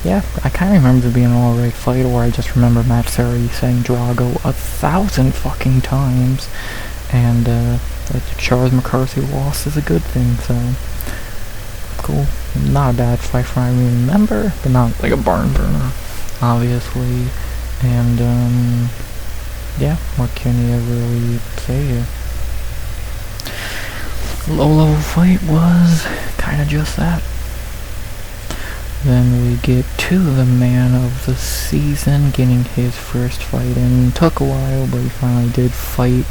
Yeah, I kind of remember it being an alright fight, or I just remember Matt Serra saying Drago 1,000 fucking times, and that Charles McCarthy loss is a good thing, so cool. Not a bad fight from what I remember, but not like a barn burner. obviously. And, yeah, what can you really say here? Low-level fight was kinda just that. Then we get to the man of the season getting his first fight in. Took a while, but he finally did fight.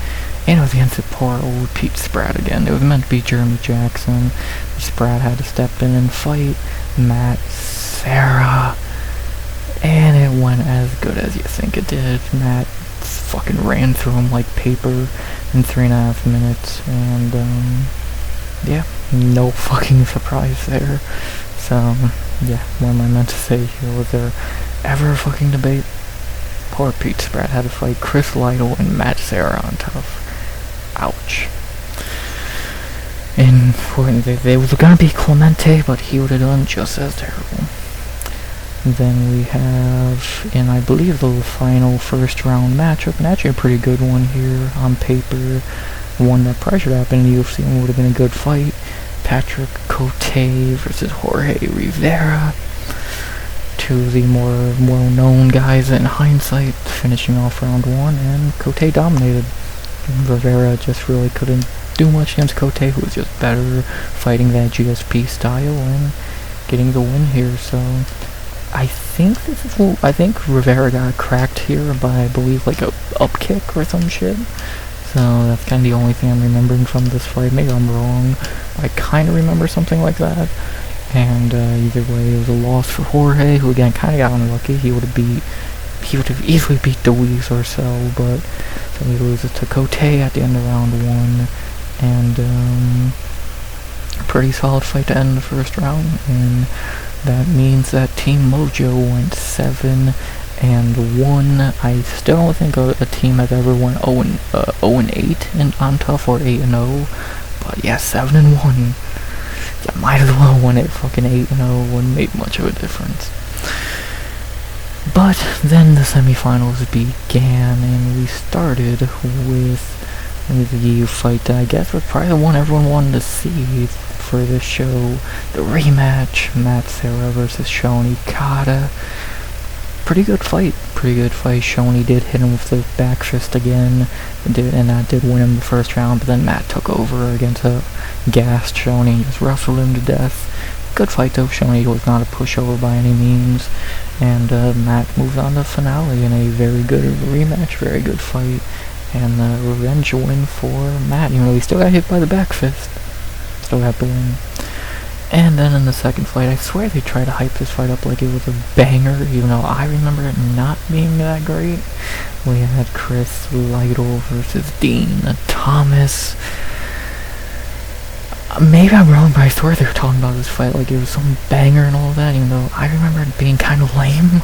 And it was against the poor old Pete Spratt again. It was meant to be Jeremy Jackson. Spratt had to step in and fight Matt Serra. And it went as good as you think it did. Matt fucking ran through him like paper in 3.5 minutes. And, yeah, no fucking surprise there. So, yeah, what am I meant to say here? Was there ever a fucking debate? Poor Pete Spratt had to fight Chris Lytle and Matt Serra on TuF. Ouch. And they was gonna be Clemente, but he would have done just as terrible. Then we have, in I believe the final first round matchup, and actually a pretty good one here on paper, one that probably should happen in UFC and would have been a good fight. Patrick Cote versus Jorge Rivera. Two of the more well-known guys in hindsight, finishing off round one, and Cote dominated. Rivera just really couldn't do much against Cote, who was just better fighting that GSP style and getting the win here. So I think Rivera got cracked here by, I believe, like a up kick or some shit. So that's kind of the only thing I'm remembering from this fight. Maybe I'm wrong. I kind of remember something like that. And either way, it was a loss for Jorge, who again kind of got unlucky. He would have easily beat DeWeese or so, but so he loses to Cote at the end of round one. And pretty solid fight to end the first round. And that means that Team Mojo went 7-1. I still don't think a team has ever won 0-8 on TuF or 8-0. But yeah, 7-1. You might as well win it. Fucking 8-0 wouldn't make much of a difference. But then the semifinals began, and we started with the fight that I guess was probably the one everyone wanted to see for this show. The rematch, Matt Serra versus Shoni Kata. Pretty good fight. Shoni did hit him with the back fist again, and that did win him the first round, but then Matt took over against a gassed Shoni and just wrestled him to death. Good fight though. Shoni was not a pushover by any means, and Matt moved on to the finale in a very good rematch, very good fight, and revenge win for Matt, even though he still got hit by the back fist. Still got the win. And then in the second fight, I swear they tried to hype this fight up like it was a banger, even though I remember it not being that great. We had Chris Lytle versus Dean Thomas. Maybe I'm wrong, but I swear they were talking about this fight like it was some banger and all that, even though I remember it being kind of lame.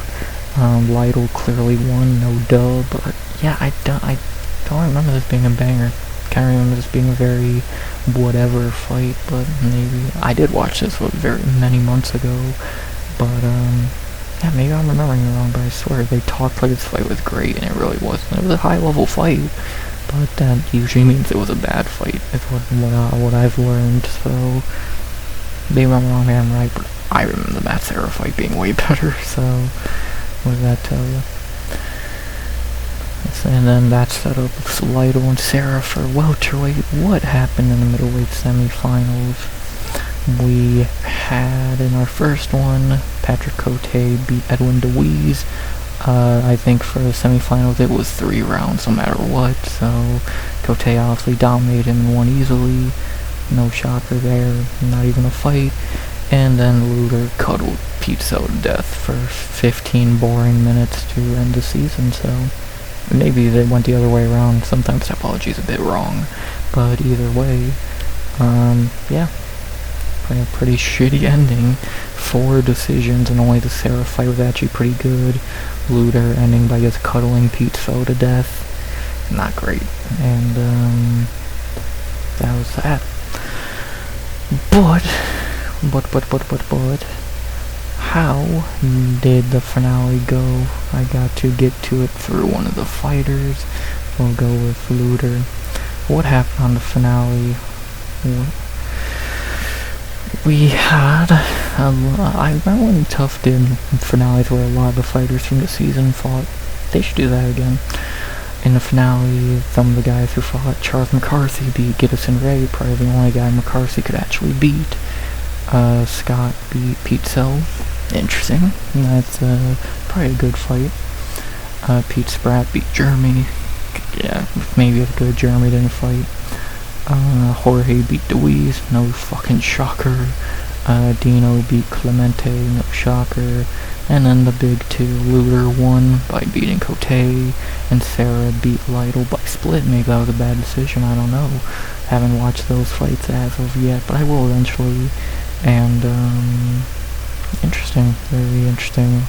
Lytle clearly won, no dub, but yeah, I don't remember this being a banger. Can't remember this being a very whatever fight, but maybe I did watch this very many months ago. But yeah, maybe I'm remembering it wrong, but I swear they talked like this fight was great, and it really wasn't. It was a high-level fight, but that usually means it was a bad fight. Is what I've learned. So maybe I'm wrong, maybe I'm right, but I remember the Matt Serra fight being way better. So what does that tell you? And then that set up Lytle and Serra for welterweight. What happened in the middleweight semifinals? We had in our first one, Patrick Cote beat Edwin DeWeese. I think for the semifinals it was 3 rounds no matter what, so Cote obviously dominated him and won easily. No shocker there, not even a fight. And then Luder cuddled Pete So to death for 15 boring minutes to end the season, so maybe they went the other way around. Sometimes typology is a bit wrong, but either way, yeah, a pretty shitty ending. 4 decisions, and only the Serra fight was actually pretty good. Luder ending by just cuddling Pete So to death. Not great. And that was that. But how did the finale go? I got to get to it through one of the fighters. We'll go with Luder. What happened on the finale we had, I remember when TuF did finales where a lot of the fighters from the season fought. They should do that again. In the finale, some of the guys who fought, Charles McCarthy beat Giddison Ray, probably the only guy McCarthy could actually beat. Scott beat Pete Sell. Interesting. That's probably a good fight. Pete Spratt beat Jeremy. Yeah, maybe a good Jeremy didn't fight. Jorge beat Deweese, no fucking shocker. Dino beat Clemente, no shocker. And then the big two, Luder won by beating Cote, and Sarah beat Lytle by split. Maybe that was a bad decision, I don't know. Haven't watched those fights as of yet, but I will eventually. And, interesting, very interesting.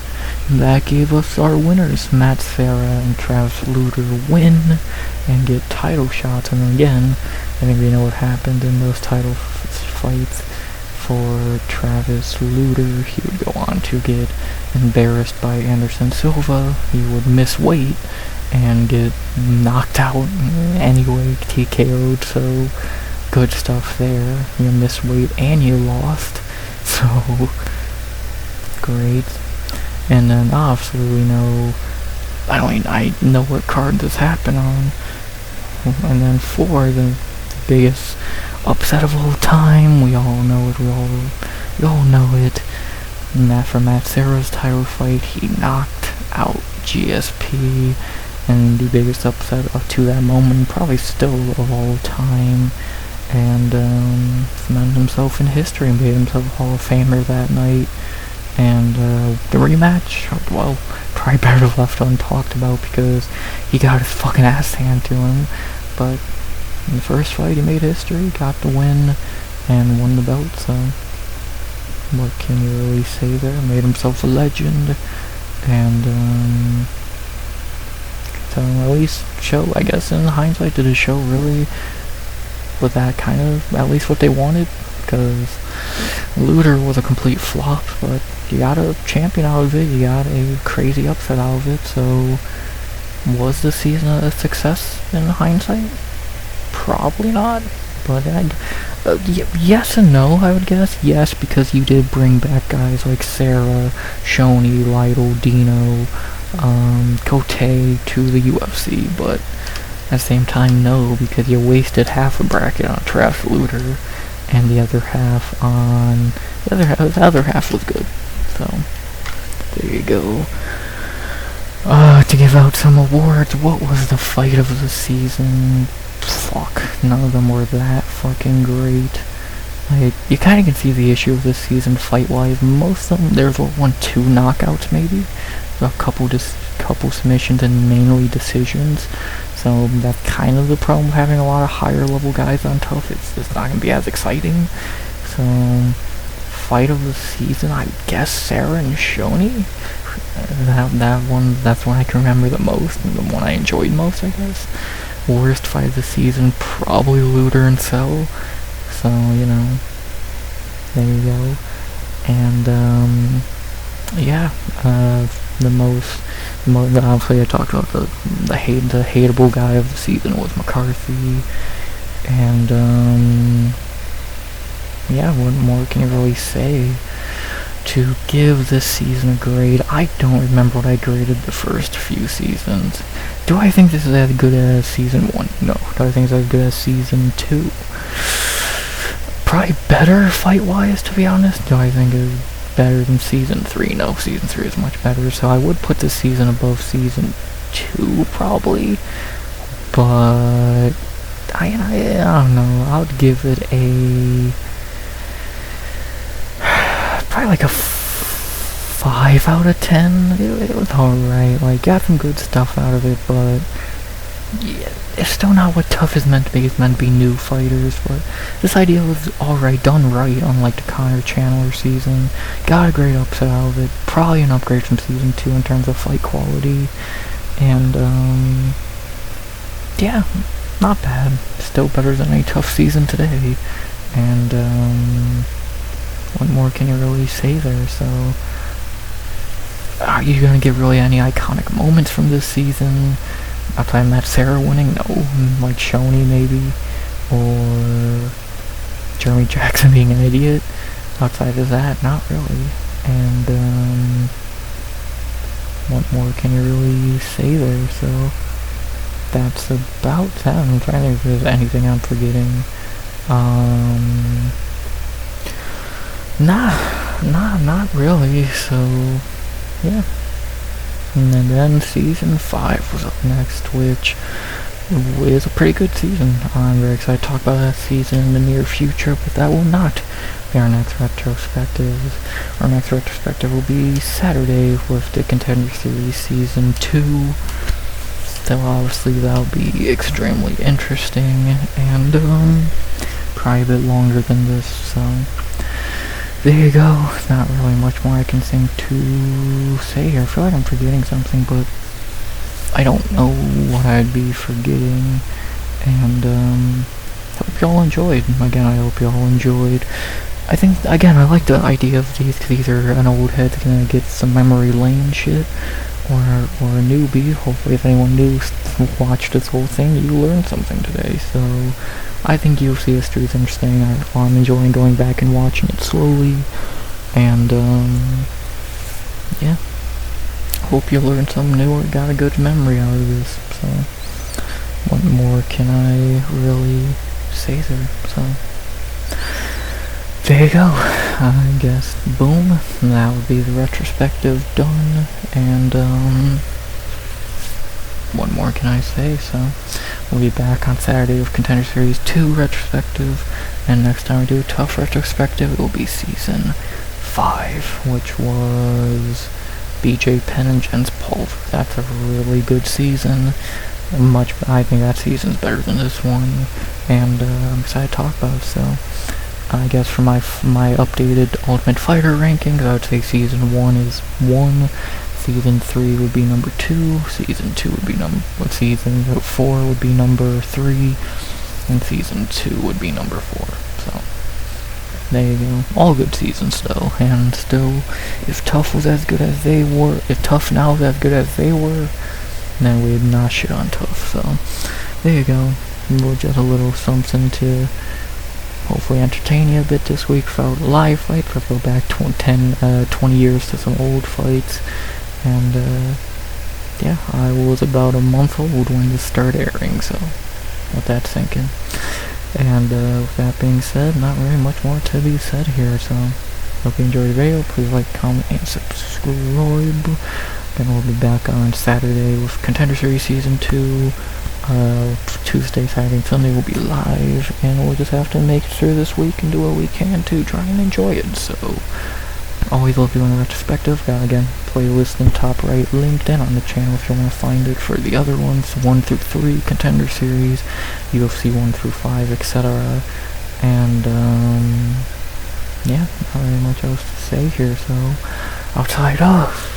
That gave us our winners. Matt Serra and Travis Luder win and get title shots. And again, I think we know what happened in those title fights. For Travis Luder, he would go on to get embarrassed by Anderson Silva. He would miss weight and get knocked out anyway, TKO'd, so good stuff there. You missed weight and you lost, so great. And then obviously we know, I know what card this happened on. And then for the biggest upset of all time, we all know it, we all know it. For Matt Serra's title fight, he knocked out GSP, and the biggest upset up to that moment, probably still of all time, and cemented himself in history, made himself a Hall of Famer that night. And the rematch, well, probably better to left untalked about because he got his fucking ass handed to him, but in the first fight, he made history, got the win, and won the belt, so what can you really say there? Made himself a legend, and, so at least show, I guess, in hindsight, did the show really, was that kind of, at least what they wanted? Because Luder was a complete flop, but you got a champion out of it, you got a crazy upset out of it, so was the season a success in hindsight? Probably not, but yes and no, I would guess. Yes, because you did bring back guys like Sarah, Shoney, Lytle, Dino, Cote to the UFC, but at the same time, no, because you wasted half a bracket on Travis Luder, and the other half on... The other half was good, so there you go. To give out some awards, what was the fight of the season? Fuck, none of them were that fucking great. Like, you kind of can see the issue of this season fight-wise. Most of them, there's 2 knockouts maybe, a couple submissions, and mainly decisions. So that's kind of the problem with having a lot of higher level guys on TuF. It's not gonna be as exciting. So fight of the season, I guess Sarah and Shoney. That's one I can remember the most, and the one I enjoyed most, I guess. Worst fight of the season, probably Luder and Cell. So, you know, there you go. And, yeah, obviously I talked about the hateable guy of the season was McCarthy. And, yeah, what more can you really say? To give this season a grade, I don't remember what I graded the first few seasons. Do I think this is as good as season 1? No. Do I think it's as good as season 2? Probably better fight-wise, to be honest. Do I think it's better than season 3? No, season 3 is much better, so I would put this season above season 2, probably. But I don't know, I would give it a... probably like a 5 out of 10. It was alright, like, got some good stuff out of it, but yeah, it's still not what TuF is meant to be. It's meant to be new fighters, but this idea was alright, done right, unlike the Connor Chandler season. Got a great upset out of it, probably an upgrade from season 2 in terms of fight quality, and yeah, not bad. Still better than a TuF season today, and what more can you really say there? So, are you gonna get really any iconic moments from this season? Outside of Matt Serra winning? No. Like Shoney maybe, or Jeremy Jackson being an idiot. outside of that, not really. And, what more can you really say there? So, that's about that. I'm trying to think if there's anything I'm forgetting. Not really, so, yeah. And then Season 5 was up next, which is a pretty good season. I'm very excited to talk about that season in the near future, but that will not be our next retrospective. Our next retrospective will be Saturday with the Contender Series Season 2. So obviously that'll be extremely interesting, and probably a bit longer than this, so there you go. Not really much more I can think to say here. I feel like I'm forgetting something, but I don't know what I'd be forgetting, and hope y'all enjoyed. Again, I hope y'all enjoyed. I think, again, I like the idea of these, because these are an old head's gonna get some memory lane shit, or a newbie. Hopefully if anyone new watched this whole thing, you learned something today, so I think UFC history is interesting. I'm enjoying going back and watching it slowly, and yeah, hope you learned something new or got a good memory out of this. So what more can I really say there? So there you go. I guess, boom, that would be the retrospective done, and what more can I say? So we'll be back on Saturday with Contender Series 2 retrospective, and next time we do a TuF retrospective, it will be Season 5, which was BJ Penn and Jens Pulver. That's a really good season. I think that season's better than this one, and I'm excited to talk about it. So I guess for my updated Ultimate Fighter rankings, I would say Season 1 is 1, Season 3 would be number 2, Season 2 would be Season 4 would be number 3, and Season 2 would be number 4, so there you go. All good seasons though, and still, if TuF was as good as they were, if TuF now is as good as they were, then we'd not shit on TuF, so there you go. Just a little something to hopefully entertain you a bit this week for live fights. We'll go back 20 years to some old fights, and yeah, I was about a month old when this started airing, so let that sink in. And with that being said, not really much more to be said here, so hope you enjoyed the video. Please like, comment, and subscribe. Then we'll be back on Saturday with Contender Series Season 2. Tuesday, Saturday, and Sunday will be live, and we'll just have to make it through this week and do what we can to try and enjoy it. So always love doing a retrospective. Got, again, playlist in top right, linked in on the channel if you want to find it for the other ones, 1 through 3 Contender Series, UFC 1 through 5, etc. And yeah, not really much else to say here, so outside of,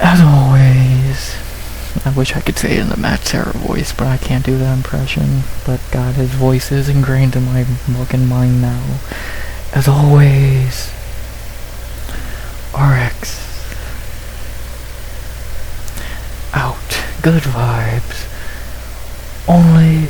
as always, I wish I could say it in the Matt Serra voice, but I can't do that impression. But God, his voice is ingrained in my fucking mind now. As always, RX out. Good vibes. Only